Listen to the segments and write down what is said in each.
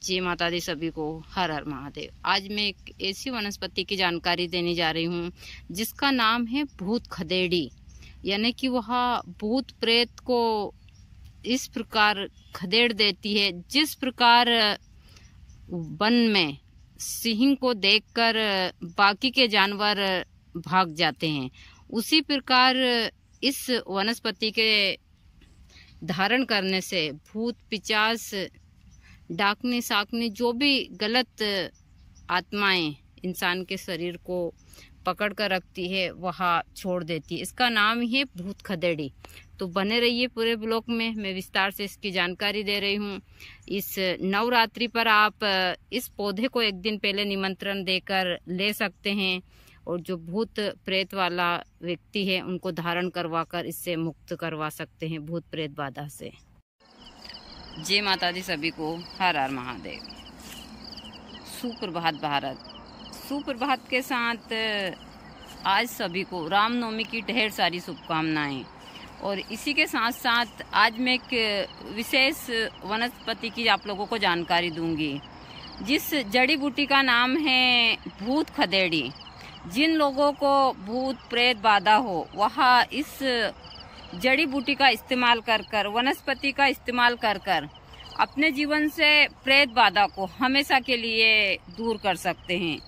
जय माता दी सभी को। हर हर महादेव। आज मैं एक ऐसी वनस्पति की जानकारी देने जा रही हूँ जिसका नाम है भूत खदेड़ी। यानी कि वह भूत प्रेत को इस प्रकार खदेड़ देती है जिस प्रकार वन में सिंह को देखकर बाकी के जानवर भाग जाते हैं, उसी प्रकार इस वनस्पति के धारण करने से भूत पिचास डाकनी साकनी जो भी गलत आत्माएं इंसान के शरीर को पकड़ कर रखती है वह छोड़ देती है। इसका नाम ही है भूत खदेड़ी। तो बने रहिए पूरे ब्लॉग में, मैं विस्तार से इसकी जानकारी दे रही हूँ। इस नवरात्रि पर आप इस पौधे को एक दिन पहले निमंत्रण देकर ले सकते हैं और जो भूत प्रेत वाला व्यक्ति है उनको धारण करवाकर इससे मुक्त करवा सकते हैं भूत प्रेत बाधा से। जय माता दी सभी को। हर हर महादेव। सुप्रभात भारत। सुप्रभात के साथ आज सभी को रामनवमी की ढेर सारी शुभकामनाएं। और इसी के साथ साथ आज मैं एक विशेष वनस्पति की आप लोगों को जानकारी दूंगी जिस जड़ी बूटी का नाम है भूत खदेड़ी। जिन लोगों को भूत प्रेत बाधा हो वह इस जड़ी बूटी का इस्तेमाल कर वनस्पति का इस्तेमाल कर अपने जीवन से प्रेत बाधा को हमेशा के लिए दूर कर सकते हैं।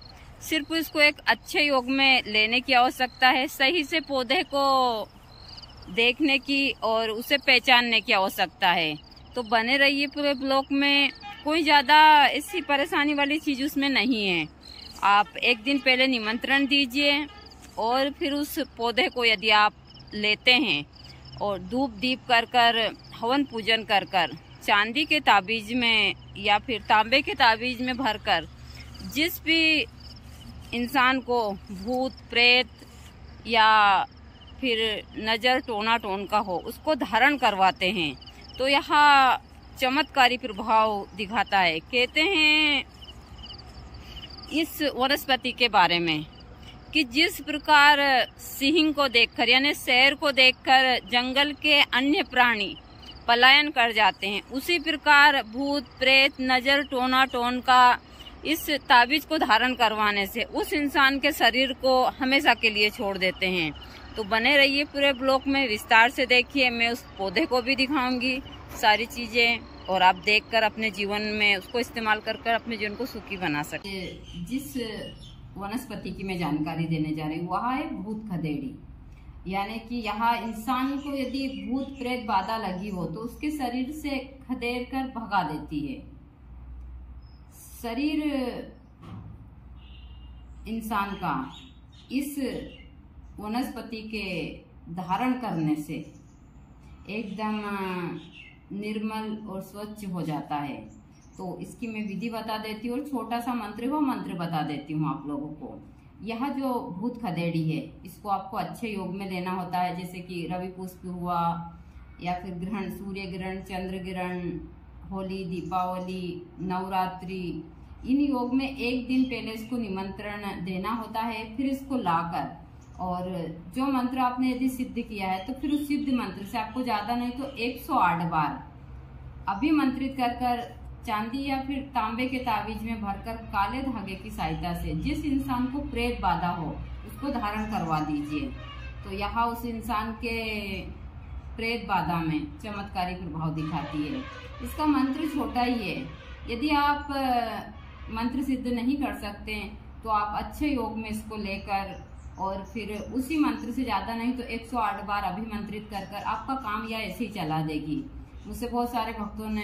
सिर्फ इसको एक अच्छे योग में लेने की आवश्यकता है, सही से पौधे को देखने की और उसे पहचानने की आवश्यकता है। तो बने रहिए पूरे ब्लॉग में। कोई ज़्यादा ऐसी परेशानी वाली चीज़ उसमें नहीं है। आप एक दिन पहले निमंत्रण दीजिए और फिर उस पौधे को यदि आप लेते हैं और धूप दीप कर हवन पूजन कर चांदी के ताबीज में या फिर तांबे के ताबीज में भरकर जिस भी इंसान को भूत प्रेत या फिर नज़र टोना टोन का हो उसको धारण करवाते हैं तो यह चमत्कारी प्रभाव दिखाता है। कहते हैं इस वनस्पति के बारे में कि जिस प्रकार सिंह को देखकर यानी शेर को देखकर जंगल के अन्य प्राणी पलायन कर जाते हैं, उसी प्रकार भूत प्रेत नजर टोना टोन का इस ताबीज को धारण करवाने से उस इंसान के शरीर को हमेशा के लिए छोड़ देते हैं। तो बने रहिए पूरे ब्लॉग में, विस्तार से देखिए। मैं उस पौधे को भी दिखाऊंगी सारी चीजें और आप देखकर अपने जीवन में उसको इस्तेमाल कर अपने जीवन को सुखी बना सकते। जिस वनस्पति की मैं जानकारी देने जा रही हूँ वह है भूत खदेड़ी। यानी कि यहाँ इंसान को यदि भूत प्रेत बाधा लगी हो तो उसके शरीर से खदेड़ कर भगा देती है। शरीर इंसान का इस वनस्पति के धारण करने से एकदम निर्मल और स्वच्छ हो जाता है। तो इसकी मैं विधि बता देती हूँ और छोटा सा मंत्र बता देती हूँ आप लोगों को। यह जो भूत खदेड़ी है इसको आपको अच्छे योग में लेना होता है, जैसे कि रवि पुष्प हुआ या फिर ग्रहण, सूर्य ग्रहण, चंद्र ग्रहण, होली, दीपावली, नवरात्रि, इन योग में एक दिन पहले इसको निमंत्रण देना होता है। फिर इसको लाकर और जो मंत्र आपने यदि सिद्ध किया है तो फिर उस सिद्ध मंत्र से आपको ज्यादा नहीं तो 108 बार अभिमंत्रित कर चांदी या फिर तांबे के ताबीज में भरकर काले धागे की सहायता से जिस इंसान को प्रेत बाधा हो उसको धारण करवा दीजिए। तो यहाँ उस इंसान के प्रेत बाधा में चमत्कारी प्रभाव दिखाती है। इसका मंत्र छोटा ही है। यदि आप मंत्र सिद्ध नहीं कर सकते तो आप अच्छे योग में इसको लेकर और फिर उसी मंत्र से ज्यादा नहीं तो 108 बार अभिमंत्रित कर आपका काम यह ऐसे ही चला देगी। मुझसे बहुत सारे भक्तों ने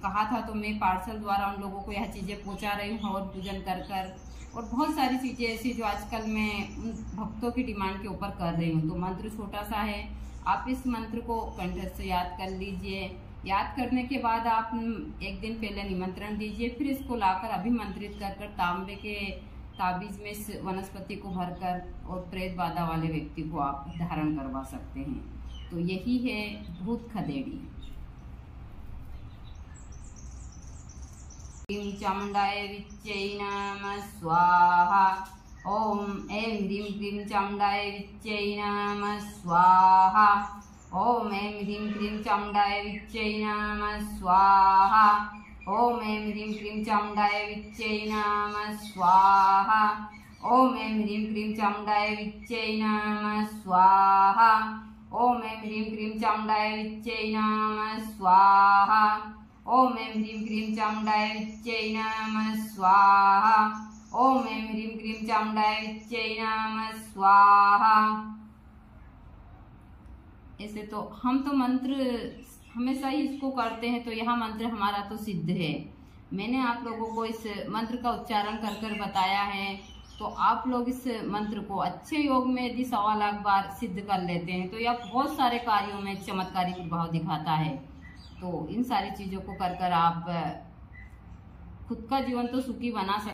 कहा था तो मैं पार्सल द्वारा उन लोगों को यह चीजें पहुंचा रही हूँ हवन पूजन कर और बहुत सारी चीजें ऐसी जो आजकल मैं उन भक्तों की डिमांड के ऊपर कर रही हूँ। तो मंत्र छोटा सा है, आप इस मंत्र को कंठस्थ से याद कर लीजिए। याद करने के बाद आप एक दिन पहले निमंत्रण दीजिए, फिर इसको लाकर अभिमंत्रित कर तांबे के ताबीज में इस वनस्पति को भरकर और प्रेत बाधा वाले व्यक्ति को आप धारण करवा सकते हैं। तो यही है भूत खदेड़ी। ह्रीं चामुण्डाय विच्चै नमः स्वाहा। ओम ऐं ह्रीं क्लीं चामुण्डाय विच्चै नमः स्वाहा। ओम ऐं ह्रीं क्लीं चामुण्डाय विच्चै नमः स्वाहा। ओम ऐं ह्रीं क्लीं चामुण्डाय विच्चै नमः स्वाहा। ओम ऐं ह्रीं क्लीं चामुण्डाय विच्चै नमः स्वाहा। ओम ऐं ह्रीं क्लीं चामुण्डाय विच्चै नमः स्वाहा। ओम ऐं ह्रीं क्लीं चामुण्डाय विच्चै नमः स्वाहा। ओम ऐं ह्रीं क्लीं चामुण्डाय विच्चै नमः स्वाहा। ऐसे तो हम तो मंत्र हमेशा ही इसको करते हैं, तो यह मंत्र हमारा तो सिद्ध है। मैंने आप लोगों को इस मंत्र का उच्चारण कर कर बताया है, तो आप लोग इस मंत्र को अच्छे योग में यदि 1.25 लाख बार सिद्ध कर लेते हैं तो यह बहुत सारे कार्यों में चमत्कारी प्रभाव दिखाता है। तो इन सारी चीजों को कर कर आप खुद का जीवन तो सुखी बना सकते